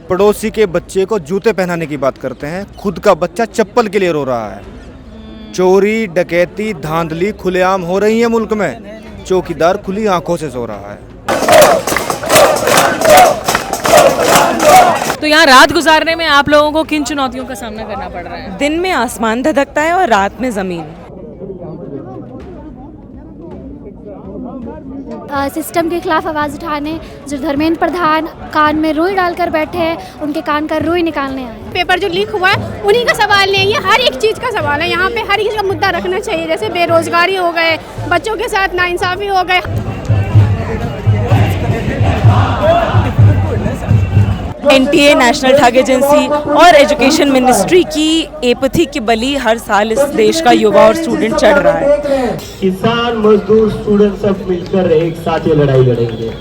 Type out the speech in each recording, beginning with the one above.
पड़ोसी के बच्चे को जूते पहनाने की बात करते हैं, खुद का बच्चा चप्पल के लिए रो रहा है। चोरी डकैती धांधली खुलेआम हो रही है मुल्क में, चौकीदार खुली आंखों से सो रहा है। तो यहाँ रात गुजारने में आप लोगों को किन चुनौतियों का सामना करना पड़ रहा है? दिन में आसमान धधकता है और रात में ज़मीन। सिस्टम के खिलाफ आवाज़ उठाने जो धर्मेंद्र प्रधान कान में रुई डालकर बैठे हैं, उनके कान का रुई निकालने आए। पेपर जो लीक हुआ है उन्हीं का सवाल नहीं है, हर एक चीज़ का सवाल है। यहाँ पे हर एक चीज़ का मुद्दा रखना चाहिए, जैसे बेरोजगारी हो गए, बच्चों के साथ नाइंसाफ़ी हो गए। एनटीए, नेशनल ड्रग एजेंसी और एजुकेशन मिनिस्ट्री की एपथी की बलि हर साल इस देश का युवा और स्टूडेंट चढ़ रहा है। किसान मजदूर स्टूडेंट सब मिलकर एक साथ ये लड़ाई लड़ेंगे।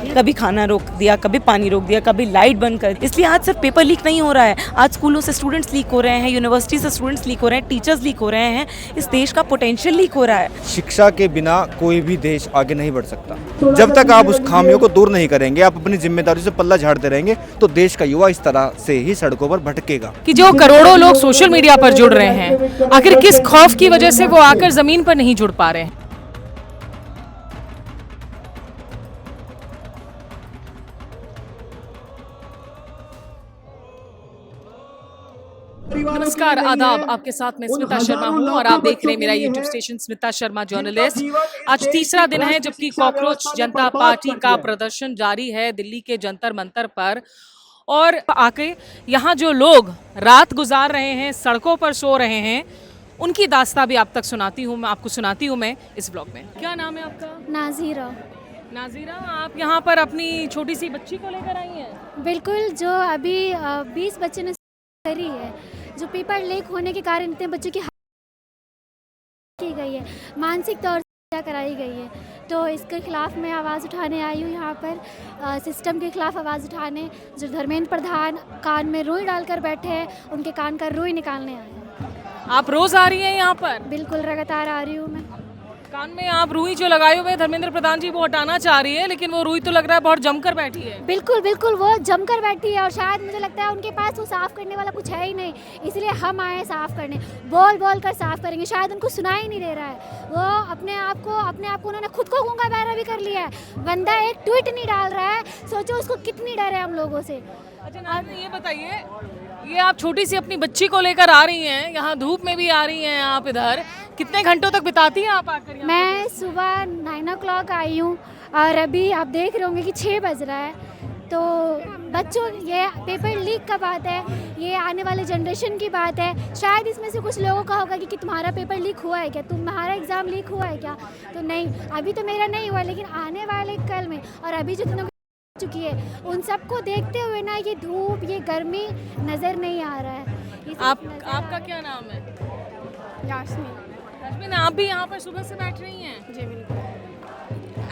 कभी खाना रोक दिया, कभी पानी रोक दिया, कभी लाइट बंद कर। इसलिए आज सिर्फ पेपर लीक नहीं हो रहा है, आज स्कूलों से स्टूडेंट्स लीक हो रहे हैं, यूनिवर्सिटी से स्टूडेंट्स लीक हो रहे हैं, टीचर्स लीक हो रहे हैं। इस देश का पोटेंशियल लीक हो रहा है। शिक्षा के बिना कोई भी देश आगे नहीं बढ़ सकता। जब तक आप उस खामियों को दूर नहीं करेंगे, आप अपनी जिम्मेदारी से पल्ला झाड़ते रहेंगे, तो देश का युवा इस तरह से ही सड़कों पर भटकेगा। कि जो करोड़ों लोग सोशल मीडिया पर जुड़ रहे हैं, आखिर किस खौफ की वजह से वो आकर जमीन पर नहीं जुड़ पा रहे हैं? नमस्कार, आदाब। आपके साथ मैं स्मिता शर्मा हूं और आप देख रहे हैं मेरा YouTube station Smita Sharma journalist. आज तीसरा दिन है जबकि कॉकरोच जनता पार्टी का प्रदर्शन जारी है दिल्ली के जंतर मंतर पर। और आके यहाँ जो लोग रात गुजार रहे हैं, सड़कों पर सो रहे हैं, उनकी दास्तां भी आप तक सुनाती हूँ, मैं आपको सुनाती हूँ मैं इस ब्लॉग में। क्या नाम है आपका? नाज़ीरा। नाज़ीरा, आप यहाँ पर अपनी छोटी सी बच्ची को लेकर आई हैं? बिल्कुल, जो अभी 20 बच्चे ने करी है, जो पेपर लीक होने के कारण इतने बच्चों की की गई है, मानसिक तौर से कराई गई है, तो इसके खिलाफ मैं आवाज़ उठाने आई हूँ यहाँ पर। सिस्टम के खिलाफ आवाज़ उठाने जो धर्मेंद्र प्रधान कान में रुई डालकर बैठे हैं, उनके कान का रुई निकालने आए हैं। आप रोज आ रही हैं यहाँ पर? बिल्कुल, लगातार आ रही हूँ मैं। कान में आप रुई जो लगाए हुए धर्मेंद्र प्रधान जी वो हटाना चाह रही है, लेकिन वो रुई तो लग रहा है बहुत जमकर बैठी है। बिल्कुल बिल्कुल, वो जमकर बैठी है और शायद मुझे लगता है उनके पास वो साफ़ करने वाला कुछ है ही नहीं, इसलिए हम आए साफ़ करने। बोल बोल कर साफ़ करेंगे, शायद उनको सुनाई ही नहीं दे रहा है। वो अपने आप को उन्होंने खुद को गूंगा बहरा भी कर लिया है। बंदा एक ट्वीट नहीं डाल रहा है, सोचो उसको कितनी डर है हम लोगों से। अच्छा, आप ये बताइए, ये आप छोटी सी अपनी बच्ची को लेकर आ रही हैं, यहाँ धूप में भी आ रही हैं आप इधर, कितने घंटों तक बिताती हैं आप आकर? मैं सुबह 9 o'clock आई हूँ और अभी आप देख रहे होंगे कि 6 बज रहा है। तो बच्चों, ये पेपर लीक का बात है, ये आने वाले जनरेशन की बात है। शायद इसमें से कुछ लोगों का होगा कि तुम्हारा पेपर लीक हुआ है क्या, तुम्हारा एग्ज़ाम लीक हुआ है क्या? तो नहीं, अभी तो मेरा नहीं हुआ, लेकिन आने वाले कल में और अभी जो दिनों चुकी है, उन सबको देखते हुए ना ये धूप, ये गर्मी नज़र नहीं आ रहा है। आपका क्या नाम है? यास्मीन। यास्मीन, आप भी यहाँ पर सुबह से बैठ रही हैं? जी बिल्कुल।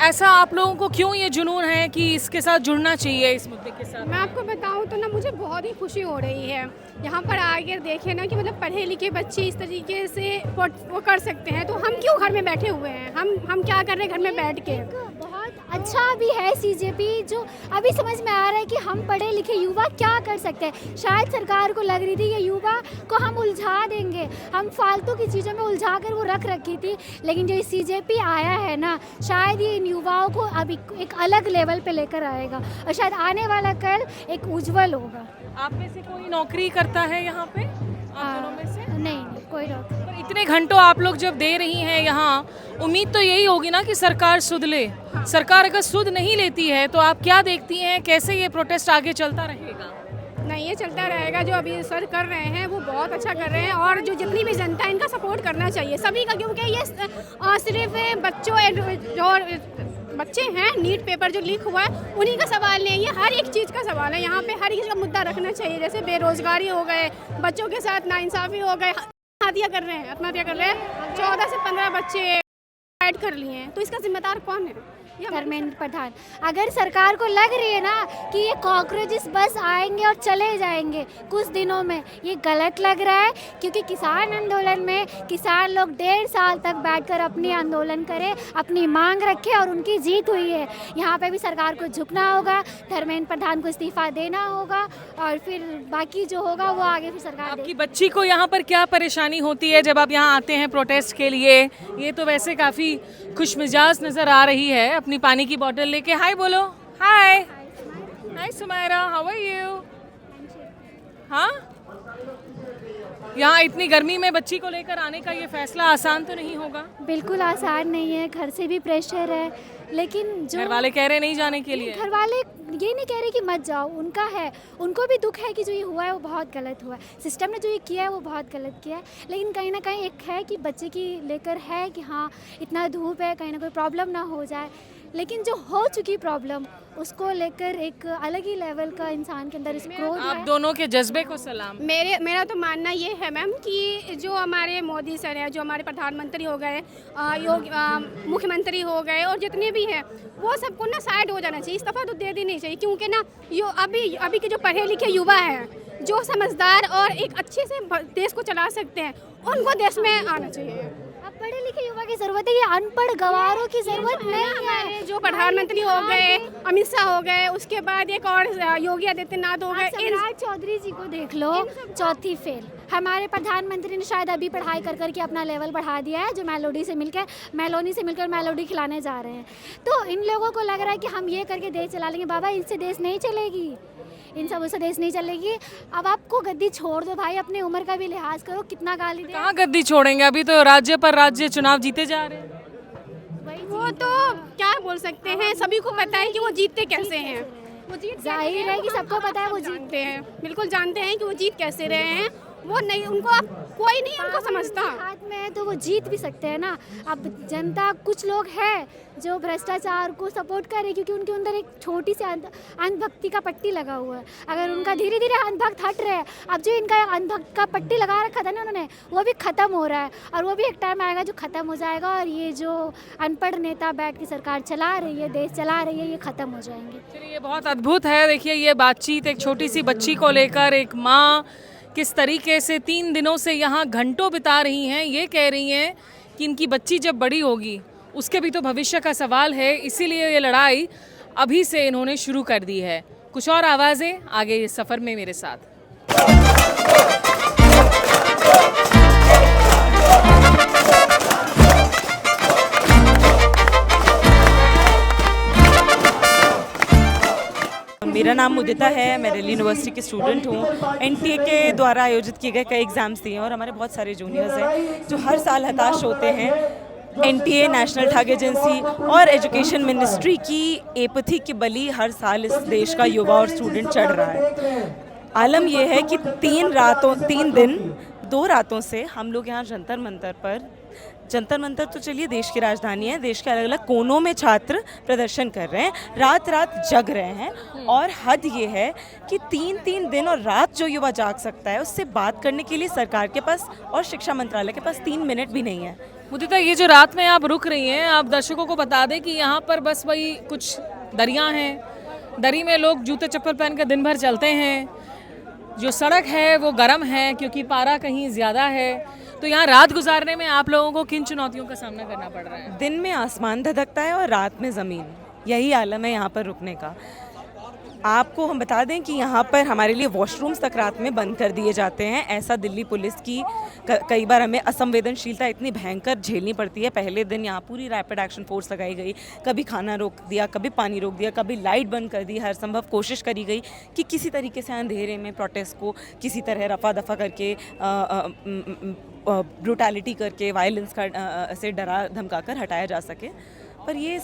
ऐसा आप लोगों को क्यों ये जुनून है कि इसके साथ जुड़ना चाहिए, इस मुद्दे के साथ? मैं आपको बताऊं तो ना, मुझे बहुत ही खुशी हो रही है यहाँ पर आकर देखे ना कि मतलब पढ़े लिखे बच्चे इस तरीके से वो कर सकते हैं, तो हम क्यों घर में बैठे हुए हैं? हम क्या कर रहे हैं घर में बैठ के? बहुत अच्छा भी है सीजेपी, जो अभी समझ में आ रहा है कि हम पढ़े लिखे युवा क्या कर सकते हैं। शायद सरकार को लग रही थी कि युवा को हम उलझा देंगे, हम फालतू की चीज़ों में उलझा कर वो रख रखी थी, लेकिन जो ये सीजेपी आया है ना, शायद ये इन युवाओं को अभी एक अलग लेवल पे लेकर आएगा और शायद आने वाला कल एक उज्जवल होगा। आप में से कोई नौकरी करता है यहाँ पे? आप दोनों में से? नहीं, कोई नौकरी। पर इतने घंटों आप लोग जब दे रही हैं यहाँ, उम्मीद तो यही होगी ना कि सरकार सुध ले। सरकार अगर सुध नहीं लेती है तो आप क्या देखती हैं, कैसे ये प्रोटेस्ट आगे चलता रहेगा? नहीं, ये चलता रहेगा। जो अभी सर कर रहे हैं वो बहुत अच्छा कर रहे हैं, और जो जितनी भी जनता है इनका सपोर्ट करना चाहिए सभी का, क्योंकि ये सिर्फ बच्चों जो बच्चे हैं, नीट पेपर जो लीक हुआ है उन्हीं का सवाल नहीं है, हर एक चीज़ का सवाल है। यहाँ पे हर एक चीज़ का मुद्दा रखना चाहिए, जैसे बेरोजगारी हो गए, बच्चों के साथ नाइंसाफ़ी हो गए, आत्महत्या कर रहे हैं। 14 से 15 बच्चे ऐड कर लिए हैं, तो इसका जिम्मेदार कौन है? धर्मेंद्र प्रधान। अगर सरकार को लग रही है ना कि ये कॉकरोचेस बस आएंगे और चले जाएंगे कुछ दिनों में, ये गलत लग रहा है, क्योंकि किसान आंदोलन में किसान लोग 1.5 साल तक बैठकर अपनी आंदोलन करें, अपनी मांग रखे और उनकी जीत हुई है। यहाँ पे भी सरकार को झुकना होगा, धर्मेंद्र प्रधान को इस्तीफा देना होगा और फिर बाकी जो होगा वो आगे फिर सरकार आपकी बच्ची को यहाँ पर क्या परेशानी होती है जब आप यहाँ आते हैं प्रोटेस्ट के लिए? ये तो वैसे काफी खुशमिजाज नजर आ रही है, अपनी पानी की बोतल लेके। हाय बोलो। हाय हाय सुमायरा, हाउ आर यू? हाँ, यहाँ इतनी गर्मी में बच्ची को लेकर आने का ये फैसला आसान तो नहीं होगा? बिल्कुल आसान नहीं है, घर से भी प्रेशर है, लेकिन जो घर वाले कह रहे नहीं जाने के लिए। घर वाले ये नहीं कह रहे कि मत जाओ, उनका है, उनको भी दुख है कि जो ये हुआ है वो बहुत गलत हुआ है, सिस्टम ने जो ये किया है वो बहुत गलत किया है। लेकिन कहीं ना कहीं एक है कि बच्चे की लेकर है कि हाँ इतना धूप है, कहीं ना कोई प्रॉब्लम ना हो जाए, लेकिन जो हो चुकी प्रॉब्लम उसको लेकर एक अलग ही लेवल का इंसान के अंदर क्रोध आप है। दोनों के जज्बे को सलाम। मेरा तो मानना ये है मैम कि जो हमारे मोदी सर हैं, जो हमारे प्रधानमंत्री हो गए, मुख्यमंत्री हो गए और जितने भी हैं, वो सबको ना साइड हो जाना चाहिए, इस्तीफा तो दे देनी चाहिए, क्योंकि ना यो अभी के जो पढ़े लिखे युवा हैं, जो समझदार और एक अच्छे से देश को चला सकते हैं, उनको देश में आना चाहिए। अब पढ़े लिखे युवा की जरूरत है, ये अनपढ़ गवारों की जरूरत नहीं है। हमारे जो प्रधानमंत्री हो गए, अमित शाह हो गए, उसके बाद एक और योगी आदित्यनाथ हो गए, सम्राट चौधरी जी को देख लो, चौथी फेल। हमारे प्रधानमंत्री ने शायद अभी पढ़ाई कर करके अपना लेवल बढ़ा दिया है, जो मेलोनी से मिलकर मेलोडी खिलाने जा रहे हैं। तो इन लोगों को लग रहा है कि हम ये करके देश चला लेंगे। बाबा, इनसे देश नहीं चलेगी, इन सब से देश नहीं चलेगी। अब आपको गद्दी छोड़ दो भाई, अपनी उम्र का भी लिहाज करो, कितना गाली दे। कहाँ गद्दी छोड़ेंगे, अभी तो राज्य पर राज्य चुनाव जीते जा रहे हैं। वो तो क्या बोल सकते हैं, सभी को पता है कि वो जीतते कैसे हैं। वो जीत जाहिर है कि सबको पता है वो जानते हैं, बिल्कुल जानते हैं कि वो जीत कैसे रहे हैं। वो नहीं, उनको अब कोई नहीं उनको समझता। हाथ में है तो वो जीत भी सकते हैं ना। अब जनता, कुछ लोग हैं जो भ्रष्टाचार को सपोर्ट कर रहे हैं, क्योंकि उनके अंदर एक छोटी सी अंधभक्ति का पट्टी लगा हुआ है। अगर उनका धीरे धीरे अंधभक्त हट रहे हैं, अब जो इनका अंधभक्त का पट्टी लगा रखा था ना उन्होंने, वो भी ख़त्म हो रहा है, और वो भी एक टाइम आएगा जो ख़त्म हो जाएगा, और ये जो अनपढ़ नेता बैठ के सरकार चला रही है, देश चला रही है, ये ख़त्म हो जाएंगे। चलिए, ये बहुत अद्भुत है। देखिए, ये बातचीत एक छोटी सी बच्ची को लेकर, एक माँ किस तरीके से 3 दिनों से यहाँ घंटों बिता रही हैं। ये कह रही हैं कि इनकी बच्ची जब बड़ी होगी उसके भी तो भविष्य का सवाल है, इसीलिए ये लड़ाई अभी से इन्होंने शुरू कर दी है। कुछ और आवाज़ें आगे इस सफ़र में मेरे साथ। मेरा नाम मुदिता है, मैं दिल्ली यूनिवर्सिटी की स्टूडेंट हूँ। एनटीए के द्वारा आयोजित किए गए कई एग्ज़ाम्स दिए हैं और हमारे बहुत सारे जूनियर्स हैं जो हर साल हताश होते हैं। एनटीए, नेशनल ड्रग एजेंसी और एजुकेशन मिनिस्ट्री की एपथी की बलि हर साल इस देश का युवा और स्टूडेंट चढ़ रहा है। आलम यह है कि 3 दिन 2 रातों से हम लोग यहाँ जंतर मंतर तो चलिए देश की राजधानी है, देश के अलग अलग कोनों में छात्र प्रदर्शन कर रहे हैं, रात रात जग रहे हैं। और हद ये है कि 3 दिन और रात जो युवा जाग सकता है, उससे बात करने के लिए सरकार के पास और शिक्षा मंत्रालय के पास 3 मिनट भी नहीं है। मुदिता, ये जो रात में आप रुक रही हैं, आप दर्शकों को बता दें कि यहाँ पर बस वही कुछ दरियाँ हैं, दरी में लोग जूते चप्पल पहन कर दिन भर चलते हैं। जो सड़क है वो गर्म है क्योंकि पारा कहीं ज़्यादा है। तो यहाँ रात गुजारने में आप लोगों को किन चुनौतियों का सामना करना पड़ रहा है? दिन में आसमान धधकता है और रात में ज़मीन, यही आलम है यहाँ पर रुकने का। आपको हम बता दें कि यहाँ पर हमारे लिए वॉशरूम्स तक रात में बंद कर दिए जाते हैं। ऐसा दिल्ली पुलिस की कई बार हमें असंवेदनशीलता इतनी भयंकर झेलनी पड़ती है। पहले दिन यहाँ पूरी रैपिड एक्शन फोर्स लगाई गई, कभी खाना रोक दिया, कभी पानी रोक दिया, कभी लाइट बंद कर दी। हर संभव कोशिश करी गई कि किसी तरीके से अंधेरे में प्रोटेस्ट को किसी तरह रफा दफा करके ब्रूटैलिटी करके, वायलेंस का से डरा धमका कर हटाया जा सके। पर ये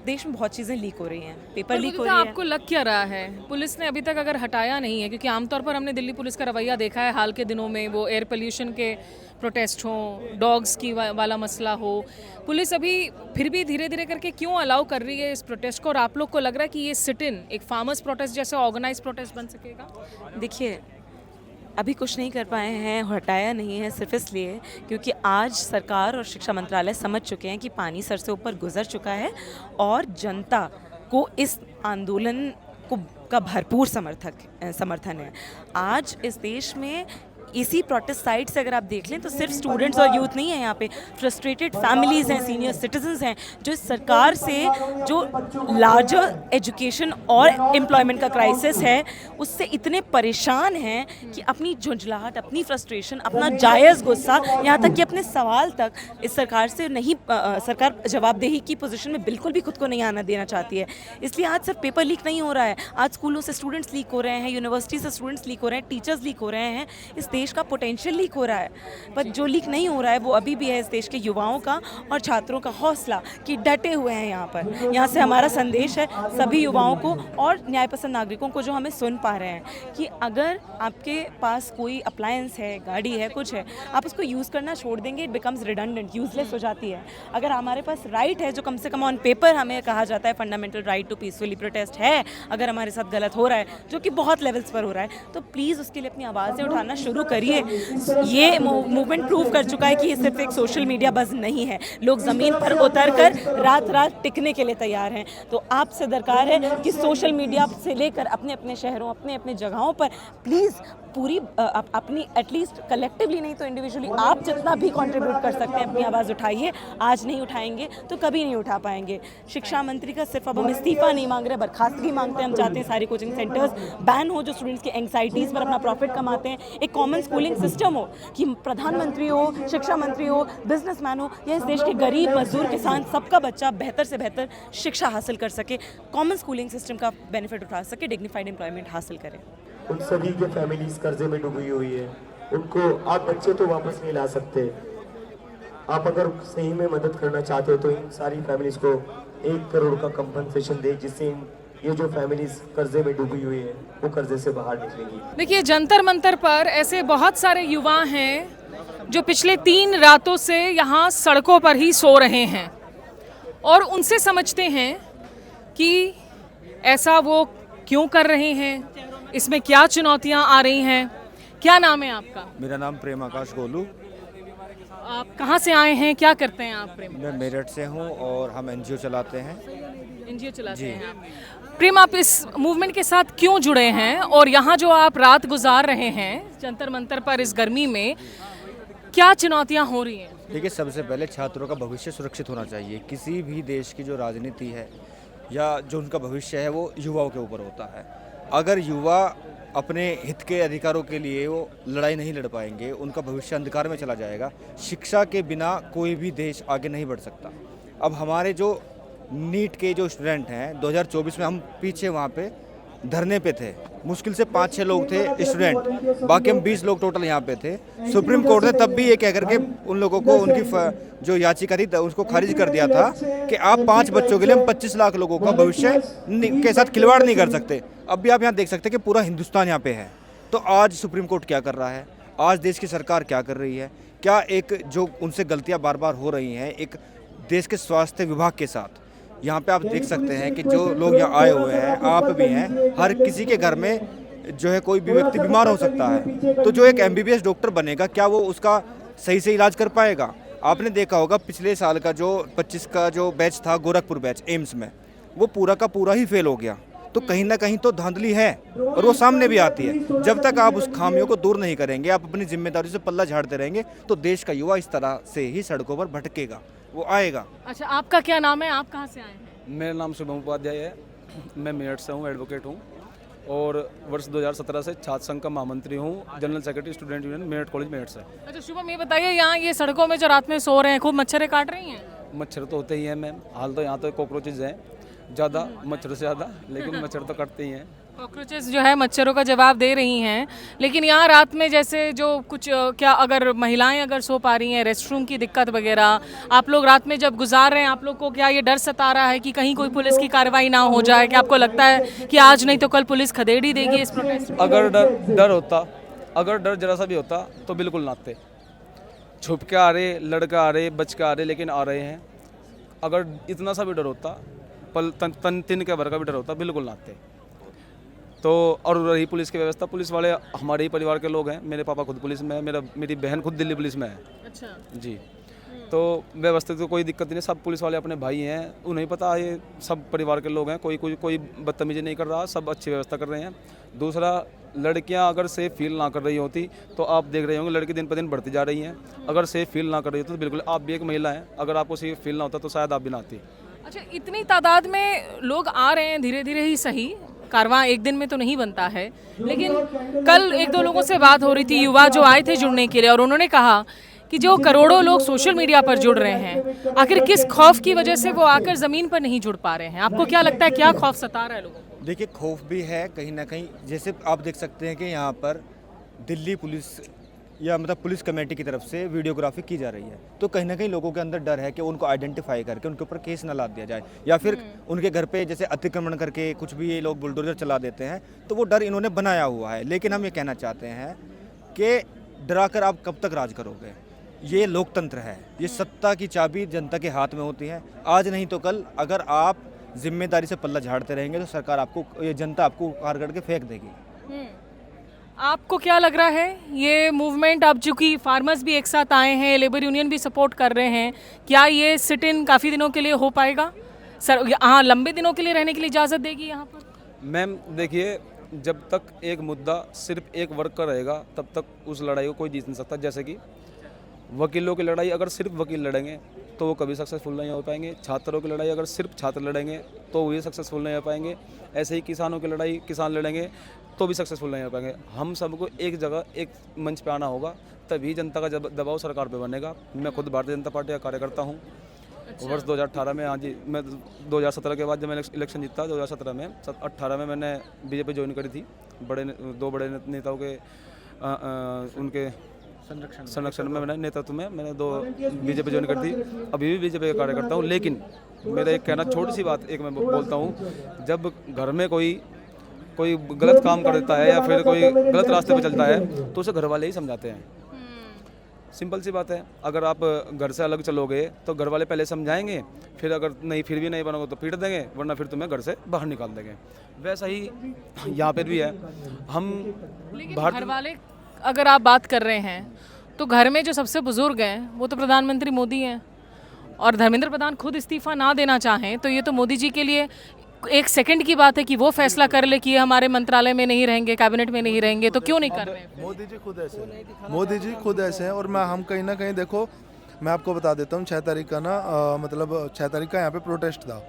देश में बहुत चीज़ें लीक हो रही हैं, पेपर लीक हो रही है। आपको लग क्या रहा है, पुलिस ने अभी तक अगर हटाया नहीं है, क्योंकि आमतौर पर हमने दिल्ली पुलिस का रवैया देखा है हाल के दिनों में, वो एयर पोल्यूशन के प्रोटेस्ट हों, डॉग्स की वाला मसला हो, पुलिस अभी फिर भी धीरे धीरे करके क्यों अलाउ कर रही है इस प्रोटेस्ट को? और आप लोग को लग रहा है कि ये सिट इन एक फार्मर्स प्रोटेस्ट जैसे ऑर्गेनाइज प्रोटेस्ट बन सकेगा? देखिए, अभी कुछ नहीं कर पाए हैं, हटाया नहीं है सिर्फ इसलिए क्योंकि आज सरकार और शिक्षा मंत्रालय समझ चुके हैं कि पानी सर से ऊपर गुजर चुका है और जनता को इस आंदोलन को का भरपूर समर्थन है। आज इस देश में इसी प्रोटेस्ट साइट से अगर आप देख लें तो सिर्फ स्टूडेंट्स और यूथ नहीं है, यहाँ पे फ्रस्ट्रेटेड फैमिलीज़ हैं, सीनियर सिटीजन्स हैं जो इस सरकार से जो लार्जर एजुकेशन और एम्प्लॉयमेंट का क्राइसिस है उससे इतने परेशान हैं कि अपनी झुंझलाहट, अपनी फ्रस्ट्रेशन, अपना जायज़ गुस्सा, यहाँ तक कि अपने सवाल तक इस सरकार से नहीं सरकार जवाबदेही की पोजीशन में बिल्कुल भी खुद को नहीं आना देना चाहती है। इसलिए आज सिर्फ पेपर लीक नहीं हो रहा है, आज स्कूलों से स्टूडेंट्स लीक हो रहे हैं, यूनिवर्सिटी से स्टूडेंट्स लीक हो रहे हैं, टीचर्स लीक हो रहे हैं, इस देश का पोटेंशियल लीक हो रहा है। पर जो लीक नहीं हो रहा है वो अभी भी है इस देश के युवाओं का और छात्रों का हौसला कि डटे हुए हैं यहाँ पर। यहाँ से हमारा संदेश है सभी युवाओं को और न्यायपसंद नागरिकों को जो हमें सुन पा रहे हैं कि अगर आपके पास कोई अप्लायंस है, गाड़ी है, कुछ है, आप उसको यूज़ करना छोड़ देंगे, इट बिकम्स रिडंडेंट, यूजलेस हो जाती है। अगर हमारे पास राइट है जो कम से कम ऑन पेपर हमें कहा जाता है fundamental right to peacefully protest है, अगर हमारे साथ गलत हो रहा है जो कि बहुत लेवल्स पर हो रहा है तो प्लीज़ उसके लिए अपनी आवाज़ें उठाना शुरू करिए। ये मूवमेंट प्रूव कर चुका है कि ये सिर्फ एक सोशल मीडिया बज़ नहीं है, लोग ज़मीन पर उतरकर रात रात टिकने के लिए तैयार हैं। तो आपसे दरकार है कि सोशल मीडिया से लेकर अपने अपने शहरों, अपने अपने जगहों पर प्लीज़ पूरी अपनी एटलीस्ट कलेक्टिवली नहीं तो इंडिविजुअली आप जितना भी कंट्रीब्यूट कर सकते हैं अपनी आवाज़ उठाइए। आज नहीं उठाएंगे तो कभी नहीं उठा पाएंगे। शिक्षा मंत्री का सिर्फ अब हम इस्तीफा नहीं मांग रहे, बर्खास्तगी मांगते हैं। हम चाहते हैं सारे कोचिंग सेंटर्स बैन हो जो स्टूडेंट्स की एंग्जाइटीज़ पर अपना प्रॉफिट कमाते हैं। एक कॉमन स्कूलिंग सिस्टम हो कि प्रधानमंत्री हो, शिक्षा मंत्री हो, बिजनेसमैन हो या इस देश के गरीब, मजदूर, किसान, सबका बच्चा बेहतर से बेहतर शिक्षा हासिल कर सके, कॉमन स्कूलिंग सिस्टम का बेनिफिट उठा सके, डिग्निफाइड एम्प्लॉयमेंट हासिल करें। उन सभी के फैमिलीज कर्जे में डूबी हुई है, उनको आप बच्चे तो वापस नहीं ला सकते। आप अगर सही में मदद करना चाहते हो तो इन सारी फैमिलीज को 1 करोड़ का कंपनसेशन दे, जिससे ये जो फैमिलीज कर्जे में डूबी हुई है वो कर्जे से बाहर निकलेगी। देखिए, जंतर मंतर पर ऐसे बहुत सारे युवा हैं जो पिछले 3 रातों से यहाँ सड़कों पर ही सो रहे हैं और उनसे समझते हैं कि ऐसा वो क्यों कर रहे हैं, इसमें क्या चुनौतियां आ रही हैं। क्या नाम है आपका? मेरा नाम प्रेम आकाश गोलू। आप कहाँ से आए हैं, क्या करते हैं आप? प्रेम, मैं मेरठ से हूँ और हम एनजीओ चलाते हैं। एनजीओ चलाते हैं आप। प्रेम, आप इस मूवमेंट के साथ क्यों जुड़े हैं और यहाँ जो आप रात गुजार रहे हैं जंतर मंतर पर इस गर्मी में, क्या चुनौतियाँ हो रही हैं? देखिए, सबसे पहले छात्रों का भविष्य सुरक्षित होना चाहिए। किसी भी देश की जो राजनीति है या जो उनका भविष्य है वो युवाओं के ऊपर होता है। अगर युवा अपने हित के अधिकारों के लिए वो लड़ाई नहीं लड़ पाएंगे, उनका भविष्य अंधकार में चला जाएगा। शिक्षा के बिना कोई भी देश आगे नहीं बढ़ सकता। अब हमारे जो नीट के जो स्टूडेंट हैं 2024 में हम पीछे वहाँ पे धरने पे थे, मुश्किल से 5-6 लोग थे स्टूडेंट, बाकी हम 20 लोग टोटल यहाँ पे थे। सुप्रीम कोर्ट ने तब भी ये कह करके उन लोगों को उनकी जो याचिका थी उसको खारिज कर दिया था कि आप 5 बच्चों के लिए हम 25 लाख लोगों का भविष्य के साथ खिलवाड़ नहीं कर सकते। अब भी आप यहाँ देख सकते हैं कि पूरा हिंदुस्तान यहाँ पे है। तो आज सुप्रीम कोर्ट क्या कर रहा है, आज देश की सरकार क्या कर रही है, क्या एक जो उनसे गलतियाँ बार बार हो रही हैं एक देश के स्वास्थ्य विभाग के साथ, यहाँ पे आप देख सकते हैं कि जो लोग यहाँ आए हुए हैं, आप भी हैं, हर किसी के घर में जो है कोई भी व्यक्ति बीमार हो सकता है। तो जो एक MBBS डॉक्टर बनेगा, क्या वो उसका सही से इलाज कर पाएगा? आपने देखा होगा पिछले साल का जो 25 का जो बैच था, गोरखपुर बैच एम्स में, वो पूरा का पूरा ही फेल हो गया। तो कहीं ना कहीं तो धांधली है और वो सामने भी आती है। जब तक आप उस खामियों को दूर नहीं करेंगे, आप अपनी जिम्मेदारी से पल्ला झाड़ते रहेंगे, तो देश का युवा इस तरह से ही सड़कों पर भटकेगा, वो आएगा। अच्छा, आपका क्या नाम है, आप कहाँ से आए हैं? मेरा नाम शुभम उपाध्याय है, मैं मेरठ से हूँ, एडवोकेट हूँ और वर्ष 2017 से छात्र संघ का महामंत्री हूँ, general secretary student union Meerut college Meerut से। अच्छा शुभम, ये बताइए, यहाँ ये सड़कों में जो रात में सो रहे हैं, खूब मच्छरें काट रही हैं? मच्छर तो होते ही हैं मैम, हाल तो यहाँ तो कॉकरोचेज हैं ज़्यादा, मच्छर से ज़्यादा, लेकिन मच्छर तो कटते ही हैं। कॉकरोचेस जो है मच्छरों का जवाब दे रही हैं, लेकिन यहाँ रात में जैसे जो कुछ क्या अगर महिलाएं अगर सो पा रही हैं, रेस्टरूम की दिक्कत वगैरह, आप लोग रात में जब गुजार रहे हैं, आप लोग को क्या ये डर सता रहा है कि कहीं कोई पुलिस की कार्रवाई ना हो जाए? कि आपको लगता है कि आज नहीं तो कल पुलिस खदेड़ी देगी इस प्रोटेस्ट? अगर डर जरा सा भी होता तो बिल्कुल ना आते। छुप के आ रहे, लड़का आ रहे, बच के आ रहे, लेकिन आ रहे हैं। अगर इतना सा भी डर होता, पल तन तिन के भर का भी डर होता, बिल्कुल ना आते। तो और रही पुलिस की व्यवस्था, पुलिस वाले हमारे ही परिवार के लोग हैं। मेरे पापा खुद पुलिस में है, मेरी बहन खुद दिल्ली पुलिस में है। अच्छा। जी, तो व्यवस्थित तो कोई दिक्कत नहीं, सब पुलिस वाले अपने भाई हैं, उन्हें पता है, ये सब परिवार के लोग हैं, कोई बदतमीजी नहीं कर रहा, सब अच्छी व्यवस्था कर रहे हैं। दूसरा, लड़कियां अगर सेफ फील ना कर रही होती तो आप देख रहे होंगे लड़की दिन पर दिन बढ़ती जा रही हैं। अगर सेफ फील ना कर रही होती तो बिल्कुल, आप भी एक महिला हैं, अगर आपको सेफ फील ना होता तो शायद आप भी ना आती। अच्छा, इतनी तादाद में लोग आ रहे हैं, धीरे धीरे ही सही, कारवां एक दिन में तो नहीं बनता है, लेकिन कल एक दो लोगों से बात हो रही थी, युवा जो आए थे जुड़ने के लिए, और उन्होंने कहा कि जो करोड़ों लोग सोशल मीडिया पर जुड़ रहे हैं, आखिर किस खौफ की वजह से वो आकर ज़मीन पर नहीं जुड़ पा रहे हैं? आपको क्या लगता है, क्या खौफ सता रहा है लोगों को? देखिए, खौफ भी है कहीं ना कहीं। जैसे आप देख सकते हैं कि यहाँ पर दिल्ली पुलिस या मतलब पुलिस कमेटी की तरफ से वीडियोग्राफी की जा रही है, तो कहीं ना कहीं लोगों के अंदर डर है कि उनको आइडेंटिफाई करके उनके ऊपर केस ना लाद दिया जाए, या फिर उनके घर पे जैसे अतिक्रमण करके कुछ भी ये लोग बुलडोजर चला देते हैं, तो वो डर इन्होंने बनाया हुआ है। लेकिन हम ये कहना चाहते हैं कि डराकर आप कब तक राज करोगे? ये लोकतंत्र है, ये सत्ता की चाबी जनता के हाथ में होती है। आज नहीं तो कल अगर आप जिम्मेदारी से पल्ला झाड़ते रहेंगे तो सरकार आपको, ये जनता आपको उखाड़ करके फेंक देगी। आपको क्या लग रहा है, ये मूवमेंट, अब चूंकि फार्मर्स भी एक साथ आए हैं, लेबर यूनियन भी सपोर्ट कर रहे हैं, क्या ये सिट इन काफ़ी दिनों के लिए हो पाएगा? सर, हाँ, लंबे दिनों के लिए रहने के लिए इजाज़त देगी यहाँ पर? मैम देखिए, जब तक एक मुद्दा सिर्फ एक वर्ग का रहेगा तब तक उस लड़ाई को कोई जीत नहीं सकता। जैसे कि वकीलों की लड़ाई अगर सिर्फ वकील लड़ेंगे तो वो कभी सक्सेसफुल नहीं हो पाएंगे। छात्रों की लड़ाई अगर सिर्फ छात्र लड़ेंगे तो वो सक्सेसफुल नहीं हो पाएंगे। ऐसे ही किसानों की लड़ाई किसान लड़ेंगे तो भी सक्सेसफुल नहीं हो पाएंगे। हम सबको एक जगह, एक मंच पे आना होगा, तभी जनता का दबाव सरकार पे बनेगा। मैं खुद भारतीय जनता पार्टी का कार्यकर्ता हूँ। वर्ष 2018 में, हाँ जी, मैं 2017 के बाद जब मैंने इलेक्शन जीता 2017 में, 18 में मैंने बीजेपी ज्वाइन करी थी। दो बड़े नेताओं के उनके संरक्षण में, मैंने नेतृत्व में मैंने बीजेपी ज्वाइन कर दी। अभी भी बीजेपी का कार्यकर्ता हूँ। लेकिन मेरा एक कहना, छोटी सी बात एक मैं बोलता हूँ, जब घर में कोई गलत काम कर देता है या फिर कोई गलत रास्ते पे चलता है तो उसे घर वाले ही समझाते हैं। सिंपल सी बात है। अगर आप घर से अलग चलोगे तो घर वाले पहले समझाएंगे, फिर अगर नहीं, फिर भी नहीं बनोगे तो पीट देंगे, वरना फिर तुम्हें घर से बाहर निकाल देंगे। वैसा ही यहाँ पर भी है। हम घर वाले, अगर आप बात कर रहे हैं तो घर में जो सबसे बुजुर्ग हैं वो तो प्रधानमंत्री मोदी हैं, और धर्मेंद्र प्रधान खुद इस्तीफा ना देना चाहें तो ये तो मोदी जी के लिए एक सेकंड की बात है कि वो फैसला कर ले कि हमारे मंत्रालय में नहीं रहेंगे, कैबिनेट में नहीं रहेंगे, तो क्यों नहीं कर रहे हैं? मोदी जी खुद ऐसे हैं। और हम कहीं ना कहीं, देखो मैं आपको बता देता हूँ, 6 तारीख का ना मतलब 6 तारीख का यहाँ पे प्रोटेस्ट था,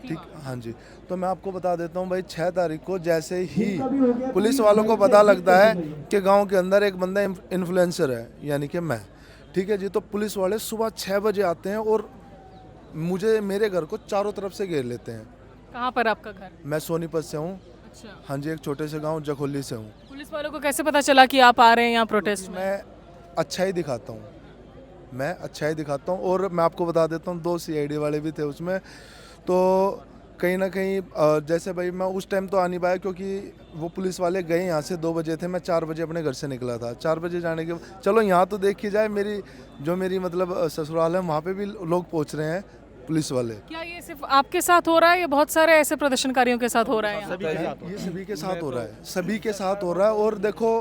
ठीक, हाँ जी। तो मैं आपको बता देता हूँ भाई, 6 तारीख को जैसे ही पुलिस वालों को पता लगता है कि गांव के अंदर एक बंदा इन्फ्लुएंसर है, यानी कि मैं, ठीक है जी, तो पुलिस वाले सुबह 6 बजे आते हैं और मेरे घर को चारों तरफ से घेर लेते हैं। कहाँ पर आपका घर? मैं सोनीपत से हूँ। अच्छा। हाँ जी, एक छोटे से गाँव जखोली से हूँ। पुलिस वालों को कैसे पता चला कि आप आ रहे हैं यहाँ प्रोटेस्ट में? मैं अच्छा ही दिखाता हूँ, और मैं आपको बता देता हूँ, 2 CID वाले भी थे उसमें। तो कहीं ना कहीं जैसे भाई मैं उस टाइम तो आ नहीं पाया क्योंकि वो पुलिस वाले गए यहाँ से 2 बजे थे, मैं 4 बजे अपने घर से निकला था। 4 बजे जाने के, चलो यहाँ तो देखी जाए, मेरी मतलब ससुराल है, वहाँ पे भी लोग पहुँच रहे हैं पुलिस वाले। क्या ये सिर्फ आपके साथ हो रहा है या बहुत सारे ऐसे प्रदर्शनकारियों के साथ हो रहा है? ये सभी के साथ हो रहा है, और देखो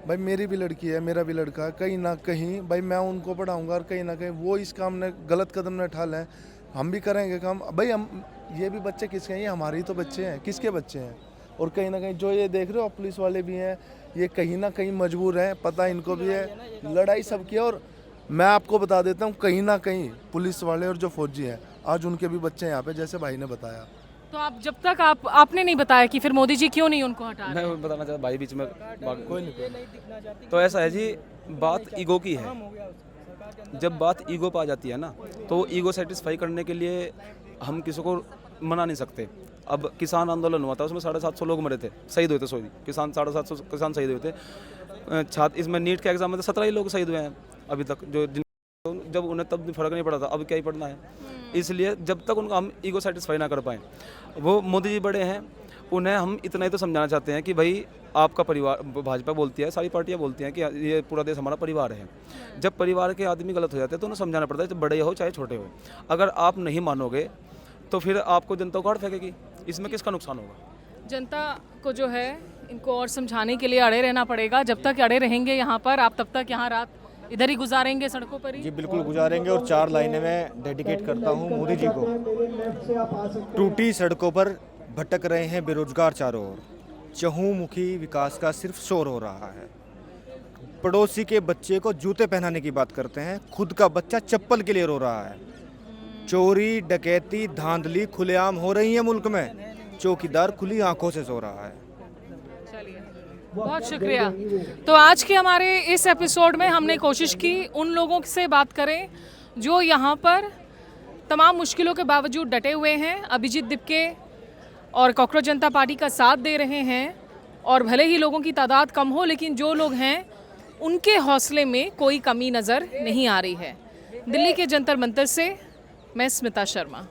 भाई, मेरी भी लड़की है, मेरा भी लड़का है, कहीं ना कहीं भाई मैं उनको पढ़ाऊंगा, और कहीं ना कहीं वो इस काम में गलत कदम न उठा लें, हम भी करेंगे काम। भाई हम, ये भी बच्चे किसके हैं? ये हमारे ही तो बच्चे हैं, किसके बच्चे हैं? और कहीं ना कहीं जो ये देख रहे हो, पुलिस वाले भी हैं, ये कहीं ना कहीं मजबूर हैं, पता इनको भी है, लड़ाई सबकी है। और मैं आपको बता देता हूँ, कहीं ना कहीं पुलिस वाले और जो फौजी हैं, आज उनके भी बच्चे हैं यहाँ पे, जैसे भाई ने बताया। तो आप जब तक आपने नहीं बताया कि फिर मोदी जी क्यों नहीं उनको हटा रहे? मैं बताना चाहता, भाई बीच में कोई नहीं। तो ऐसा है जी, बात ईगो की है। जब बात ईगो पे आ जाती है ना, तो ईगो सेटिस्फाई करने के लिए हम किसी को मना नहीं सकते। अब किसान आंदोलन हुआ था, उसमें 750 लोग मरे थे, शहीद हुए थे, सॉरी किसान 750 किसान शहीद हुए थे। छात्र, इसमें नीट के एग्जाम में 17 ही लोग शहीद हुए हैं अभी तक, जब उन्हें तब फर्क नहीं पड़ा था, अब क्या ही पड़ना है। इसलिए जब तक उनको हम ईगो सेटिस्फाई ना कर पाएँ, वो मोदी जी बड़े हैं, उन्हें हम इतना ही तो समझाना चाहते हैं कि भाई आपका परिवार, भाजपा बोलती है, सारी पार्टियां बोलती हैं कि ये पूरा देश हमारा परिवार है। जब परिवार के आदमी गलत हो जाते हैं तो उन्हें समझाना पड़ता है, चाहे बड़े हो चाहे छोटे हो। अगर आप नहीं मानोगे तो फिर आपको जनता उखाड़ फेंकेगी, इसमें किसका नुकसान होगा? जनता को जो है इनको और समझाने के लिए अड़े रहना पड़ेगा। जब तक अड़े रहेंगे यहाँ पर, आप तब तक यहाँ रात इधर ही गुजारेंगे, सड़कों पर ही? जी बिल्कुल गुजारेंगे, और 4 लाइनें मैं डेडिकेट करता हूँ मोदी जी को। टूटी सड़कों पर भटक रहे हैं बेरोजगार चारों ओर, चहुमुखी विकास का सिर्फ शोर हो रहा है। पड़ोसी के बच्चे को जूते पहनाने की बात करते हैं, खुद का बच्चा चप्पल के लिए रो रहा है। चोरी डकैती धांधली खुलेआम हो रही है मुल्क में, चौकीदार खुली आंखों से सो रहा है। चलिए, बहुत शुक्रिया। तो आज के हमारे इस एपिसोड में हमने कोशिश की उन लोगों से बात करें जो यहाँ पर तमाम मुश्किलों के बावजूद डटे हुए हैं, अभिजीत दिपके और कॉकरोच जनता पार्टी का साथ दे रहे हैं। और भले ही लोगों की तादाद कम हो, लेकिन जो लोग हैं उनके हौसले में कोई कमी नज़र नहीं आ रही है। दिल्ली के जंतर मंतर से मैं स्मिता शर्मा।